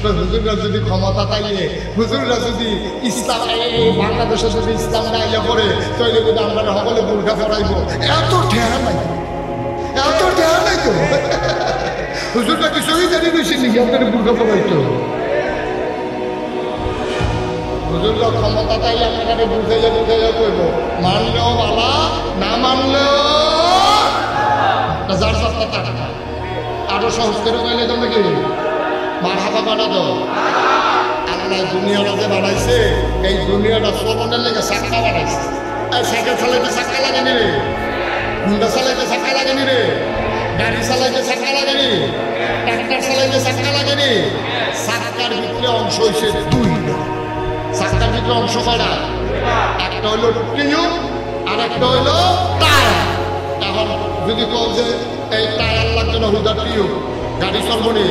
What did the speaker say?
হুজুররা যদি ক্ষমতা তাইলে হুজুররা যদি ইসলাম বাংলাদেশে যদি ইসলাম না ইয়ে করে তাইলে যদি আমরা সকলে বোরকা পড়াইব। এত ঠেয়া নাই, এত ঠেয়া নাই তো। হুজুররা কিছুই জানি বেশি নাকি আপনার বোরকা পড়াইতো। হুজুররা ক্ষমতা তাইলে আপনাকে বুঝাইয়া বুঝাইয়া কইব, মানলেও বাবা, না মানলেও যার সপ্তাহ টাকা আরো সহজ করে কইলে তো নাকি মার হাবা বানাতো। আল্লাহ দুনিয়াটা যে বানাইছে, এই দুনিয়াটা চলনের লেগে চাক্কা বানাইছে। আর সাইকেল চালাইতে চাক্কা লাগেনি রে, হুন্ডা চালাইতে চাক্কা লাগেনি রে, গাড়ি চালাইতে চাক্কা লাগেনি, ট্রাক্টর চালাইতে চাক্কা লাগেনি। চাক্কার ভিতরে অংশ হয়েছে দুইটা। চাক্কার ভিতরে অংশ কয়টা? একটা হইল টিউব আর একটা হইল টায়ার। এখন যদি কেউ যে এই টায়ার লাগবে না, হুদা টিউব, গাড়ি চলবো নি?